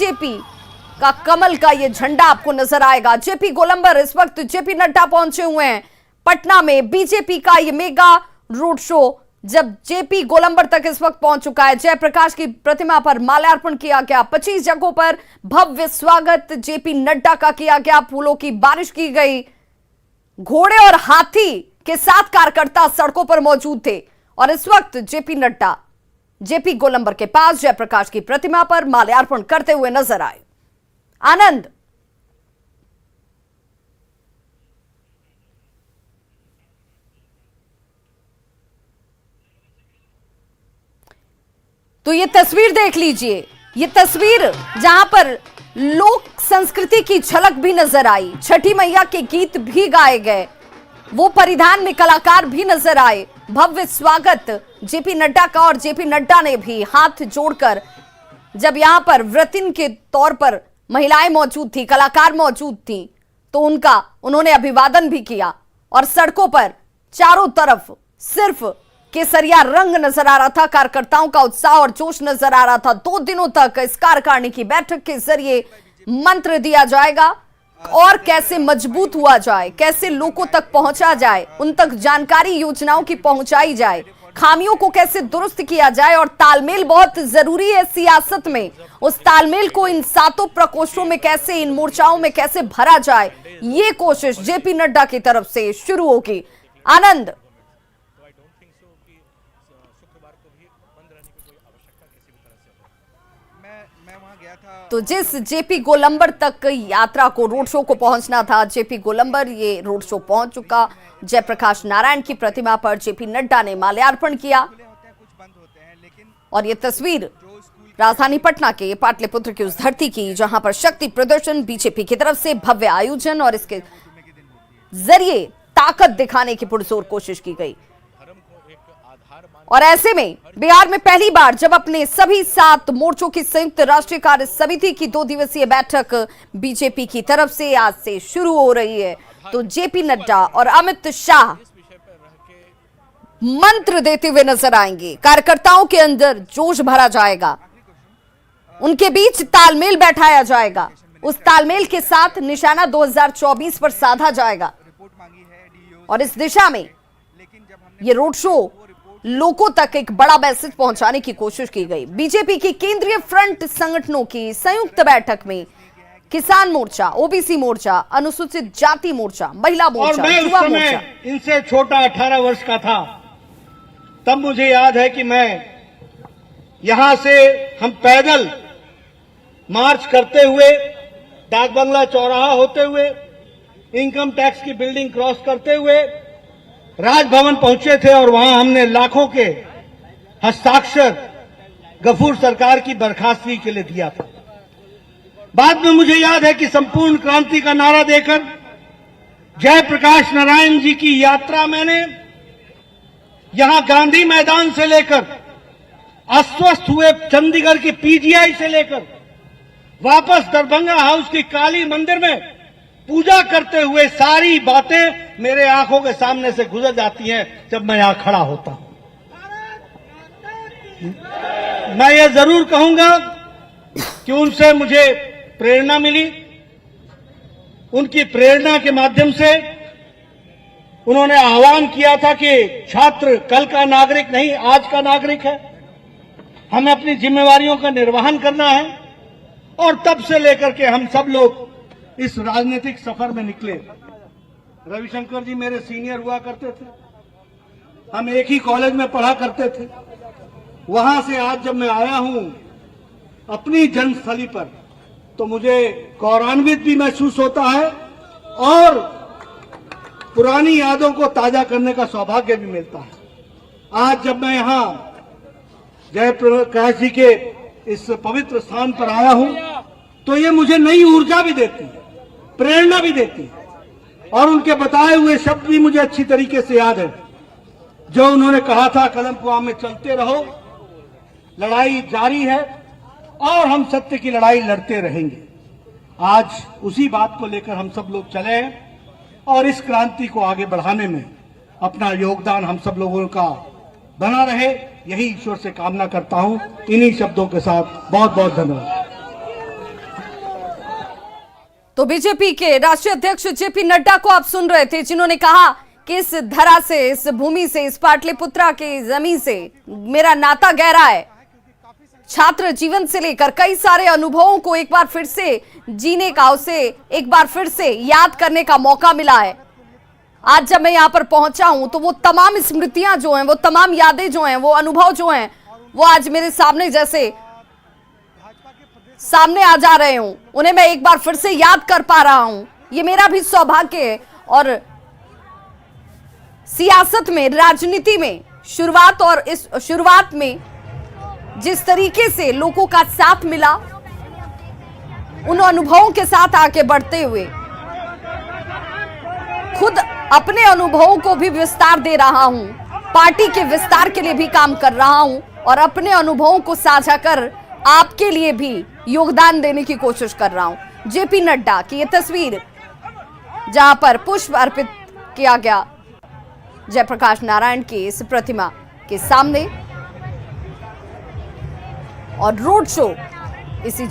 BJP का कमल का ये झंडा आपको नजर आएगा। जेपी गोलंबर इस वक्त जेपी नड्डा पहुंचे हुए हैं पटना में। बीजेपी का ये मेगा रोड शो जब जेपी गोलंबर तक इस वक्त पहुंच चुका है। जयप्रकाश की प्रतिमा पर माल्यार्पण किया गया। 25 जगहों पर भव्य स्वागत जेपी नड्डा का किया गया। फूलों की बारिश की गई। घोड़े और हाथी के साथ कार्यकर्ता सड़कों पर मौजूद थे और इस वक्त जेपी नड्डा जेपी गोलंबर के पास जयप्रकाश की प्रतिमा पर माल्यार्पण करते हुए नजर आए। आनंद, तो ये तस्वीर देख लीजिए। ये तस्वीर जहां पर लोक संस्कृति की झलक भी नजर आई, छठी मैया के गीत भी गाए गए, वो परिधान में कलाकार भी नजर आए। भव्य स्वागत जेपी नड्डा का और जेपी नड्डा ने भी हाथ जोड़कर, जब यहां पर व्रतिन के तौर पर महिलाएं मौजूद थी, कलाकार मौजूद थी, तो उन्होंने अभिवादन भी किया और सड़कों पर चारों तरफ सिर्फ केसरिया रंग नजर आ रहा था। कार्यकर्ताओं का उत्साह और जोश नजर आ रहा था। 2 दिनों तक इस कार्यकारिणी की बैठक के जरिए मंत्र दिया जाएगा और कैसे मजबूत हुआ जाए, कैसे लोगों तक पहुंचा जाए, उन तक जानकारी योजनाओं की पहुंचाई जाए, खामियों को कैसे दुरुस्त किया जाए। और तालमेल बहुत जरूरी है सियासत में। उस तालमेल को इन 7 प्रकोष्ठों में कैसे, इन मोर्चाओं में कैसे भरा जाए, ये कोशिश जेपी नड्डा की तरफ से शुरू होगी। आनंद, तो जिस जेपी गोलंबर तक यात्रा को, रोड शो को पहुंचना था, जेपी गोलंबर ये रोड शो पहुंच चुका। जयप्रकाश नारायण की प्रतिमा पर जेपी नड्डा ने माल्यार्पण किया और ये तस्वीर राजधानी पटना के पाटलिपुत्र की उस धरती की जहां पर शक्ति प्रदर्शन बीजेपी की तरफ से भव्य आयोजन और इसके जरिए ताकत दिखाने की पुरजोर कोशिश की गई। और ऐसे में बिहार में पहली बार जब अपने सभी 7 मोर्चों की संयुक्त राष्ट्रीय कार्य समिति की 2 दिवसीय बैठक बीजेपी की तरफ से आज से शुरू हो रही है, तो जेपी नड्डा और अमित शाह मंत्र देते हुए नजर आएंगे। कार्यकर्ताओं के अंदर जोश भरा जाएगा, उनके बीच तालमेल बैठाया जाएगा। उस तालमेल के साथ निशाना 2024 पर साधा जाएगा और इस दिशा में ये रोड शो लोगों तक एक बड़ा मैसेज पहुंचाने की कोशिश की गई। बीजेपी की केंद्रीय फ्रंट संगठनों की संयुक्त बैठक में किसान मोर्चा, ओबीसी मोर्चा, अनुसूचित जाति मोर्चा, महिला मोर्चा, युवा मोर्चा, इनसे छोटा 18 वर्ष का था, तब मुझे याद है कि मैं यहां से हम पैदल मार्च करते हुए, डाक बंगला चौराहा होते हुए, इनकम टैक्स की बिल्डिंग क्रॉस करते हुए राजभवन पहुंचे थे और वहां हमने लाखों के हस्ताक्षर गफूर सरकार की बर्खास्तगी के लिए दिया था। बाद में मुझे याद है कि संपूर्ण क्रांति का नारा देकर जयप्रकाश नारायण जी की यात्रा मैंने यहां गांधी मैदान से लेकर अस्वस्थ हुए चंडीगढ़ के पीजीआई से लेकर वापस दरभंगा हाउस की काली मंदिर में पूजा करते हुए सारी बातें मेरे आंखों के सामने से गुजर जाती हैं जब मैं यहां खड़ा होता हूं। मैं ये जरूर कहूंगा कि उनसे मुझे प्रेरणा मिली। उनकी प्रेरणा के माध्यम से उन्होंने आह्वान किया था कि छात्र कल का नागरिक नहीं, आज का नागरिक है, हमें अपनी जिम्मेवारियों का निर्वहन करना है। और तब से लेकर के हम सब लोग इस राजनीतिक सफर में निकले। रविशंकर जी मेरे सीनियर हुआ करते थे, हम एक ही कॉलेज में पढ़ा करते थे। वहां से आज जब मैं आया हूं अपनी जन्मस्थली पर, तो मुझे गौरवान्वित भी महसूस होता है और पुरानी यादों को ताजा करने का सौभाग्य भी मिलता है। आज जब मैं यहां जयप्रकाश जी के इस पवित्र स्थान पर आया हूं, तो ये मुझे नई ऊर्जा भी देती है, प्रेरणा भी देती है। और उनके बताए हुए शब्द भी मुझे अच्छी तरीके से याद है, जो उन्होंने कहा था, कदम कुआं में चलते रहो, लड़ाई जारी है और हम सत्य की लड़ाई लड़ते रहेंगे। आज उसी बात को लेकर हम सब लोग चले हैं और इस क्रांति को आगे बढ़ाने में अपना योगदान हम सब लोगों का बना रहे, यही ईश्वर से कामना करता हूं। इन्हीं शब्दों के साथ बहुत बहुत धन्यवाद। तो बीजेपी के राष्ट्रीय अध्यक्ष जेपी नड्डा को आप सुन रहे थे, जिन्होंने कहा कि इस धरा से, इस भूमि से, इस पाटलिपुत्रा की जमीन से मेरा नाता गहरा है। छात्र जीवन से लेकर कई सारे अनुभवों को एक बार फिर से जीने का, उसे एक बार फिर से याद करने का मौका मिला है। आज जब मैं यहाँ पर पहुंचा हूं तो वो तमाम स्मृतियां जो हैं, वो तमाम यादें जो हैं, वो अनुभव जो हैं, वो आज मेरे सामने जैसे सामने आ जा रहे हूं, उन्हें मैं एक बार फिर से याद कर पा रहा हूं। ये मेरा भी सौभाग्य है। और सियासत में, राजनीति में शुरुआत, और इस शुरुआत में जिस तरीके से लोगों का साथ मिला, उन अनुभवों के साथ आगे बढ़ते हुए खुद अपने अनुभवों को भी विस्तार दे रहा हूं, पार्टी के विस्तार के लिए भी काम कर रहा हूं और अपने अनुभवों को साझा कर आपके लिए भी योगदान देने की कोशिश कर रहा हूं। जेपी नड्डा की ये तस्वीर, जहां पर पुष्प अर्पित किया गया जयप्रकाश नारायण की इस प्रतिमा के सामने, और रोड शो इसी